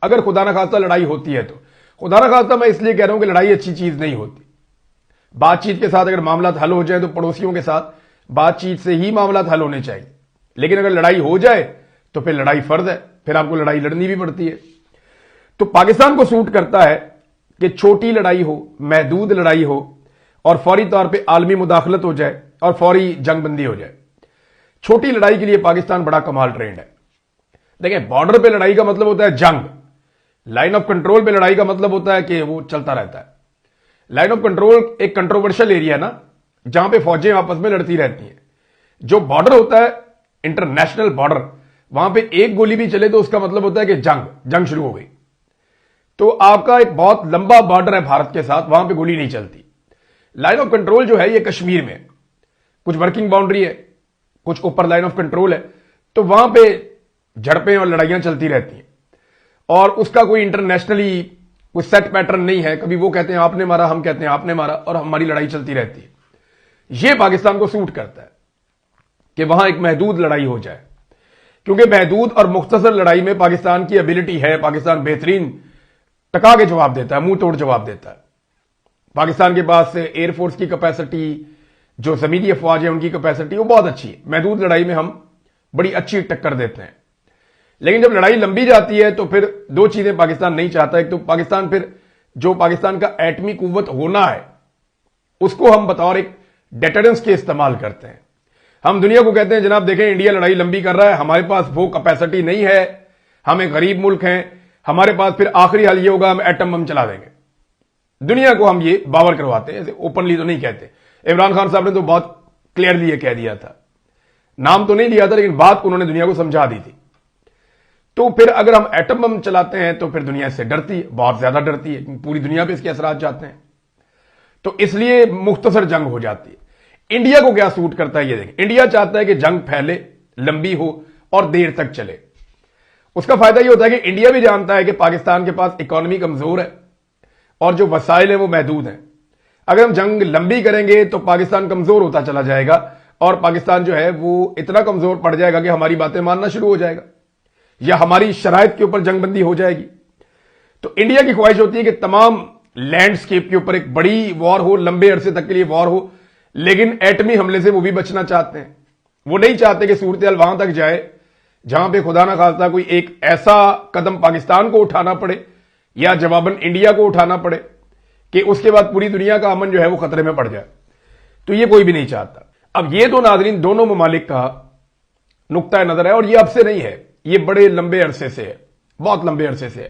अगर खुदा ना खास्ता लड़ाई होती है तो खुदा ना खास्ता मैं इसलिए कह रहा हूं कि लड़ाई अच्छी चीज नहीं होती। बातचीत के साथ अगर मामला हल हो जाए तो पड़ोसियों के साथ बातचीत से ही मामला हल होने चाहिए, लेकिन अगर लड़ाई हो जाए तो फिर लड़ाई फर्ज है, फिर आपको लड़ाई लड़नी भी पड़ती है। तो पाकिस्तान को सूट करता है कि छोटी लड़ाई हो, महदूद लड़ाई हो और फौरी तौर पे आलमी मुदाखलत हो जाए और फौरी जंगबंदी हो जाए। छोटी लड़ाई के लिए पाकिस्तान बड़ा कमाल ट्रेंड है। देखें, बॉर्डर पे लड़ाई का मतलब होता है जंग, लाइन ऑफ कंट्रोल पे लड़ाई का मतलब होता है कि वो चलता रहता है। लाइन ऑफ कंट्रोल एक कंट्रोवर्शियल एरिया है ना, जहां पे फौजें आपस में लड़ती रहती हैं। जो बॉर्डर होता है इंटरनेशनल बॉर्डर, वहां पे एक गोली भी चले तो उसका मतलब होता है कि जंग शुरू हो गई। तो आपका एक बहुत लंबा बॉर्डर है भारत के साथ, वहां पे गोली नहीं चलती। लाइन ऑफ कंट्रोल जो है ये कश्मीर में कुछ वर्किंग बाउंड्री है, कुछ ऊपर लाइन ऑफ कंट्रोल है, तो वहां पे झड़पें और लड़ाइयां चलती रहती हैं और उसका कोई इंटरनेशनली कोई सेट पैटर्न नहीं है। कभी वो कहते हैं आपने मारा, हम कहते हैं आपने मारा, और हमारी लड़ाई चलती रहती है। यह पाकिस्तान को सूट करता है कि वहां एक महदूद लड़ाई हो जाए, क्योंकि महदूद और मुख्तसर लड़ाई में पाकिस्तान की एबिलिटी है। पाकिस्तान बेहतरीन टका के जवाब देता है, मुंह तोड़ जवाब देता है। पाकिस्तान के पास एयरफोर्स की कैपेसिटी, जो जमीनी अफवाज है उनकी कैपेसिटी वो बहुत अच्छी है। महदूद लड़ाई में हम बड़ी अच्छी टक्कर देते हैं। लेकिन जब लड़ाई लंबी जाती है तो फिर दो चीजें पाकिस्तान नहीं चाहता। एक तो पाकिस्तान फिर जो पाकिस्तान का एटमी कुव्वत होना है उसको हम बतौर एक डेटरेंस के इस्तेमाल करते हैं। हम दुनिया को कहते हैं जनाब देखें इंडिया लड़ाई लंबी कर रहा है, हमारे पास वो कैपेसिटी नहीं है, हम एक गरीब मुल्क हैं, हमारे पास फिर आखिरी हाल ये होगा हम एटम बम चला देंगे। दुनिया को हम ये बावर करवाते हैं, ऐसे ओपनली तो नहीं कहते। इमरान खान साहब ने तो बहुत क्लियरली ये कह दिया था, नाम तो नहीं लिया था लेकिन बात उन्होंने दुनिया को समझा दी थी। तो फिर अगर हम एटम बम चलाते हैं तो फिर दुनिया इससे डरती है, बहुत ज्यादा डरती है, पूरी दुनिया पे इसके असरात जाते हैं। तो इसलिए मुख्तसर जंग हो जाती है। इंडिया को क्या सूट करता है ये देखें, इंडिया चाहता है कि जंग फैले, लंबी हो और देर तक चले। उसका फायदा यह होता है कि इंडिया भी जानता है कि पाकिस्तान के पास इकोनॉमी कमजोर है और जो वसाइल है वो महदूद हैं। अगर हम जंग लंबी करेंगे तो पाकिस्तान कमजोर होता चला जाएगा और पाकिस्तान जो है वो इतना कमजोर पड़ जाएगा कि हमारी बातें मानना शुरू हो जाएगा या हमारी शराइत के ऊपर जंगबंदी हो जाएगी। तो इंडिया की ख्वाहिश होती है कि तमाम लैंडस्केप के ऊपर एक बड़ी वॉर हो, लंबे अरसे तक के लिए वॉर हो, लेकिन एटमी हमले से वो भी बचना चाहते हैं। वो नहीं चाहते कि सूरत हाल वहां तक जाए जहां पे खुदा ना खास्ता कोई एक ऐसा कदम पाकिस्तान को उठाना पड़े या जवाबन इंडिया को उठाना पड़े कि उसके बाद पूरी दुनिया का अमन जो है वो खतरे में पड़ जाए। तो ये कोई भी नहीं चाहता। अब ये तो नाजरीन दोनों ममालिक का नुक्ता नजर है और ये अब से नहीं है, ये बड़े लंबे अरसे से है, बहुत लंबे अरसे से है।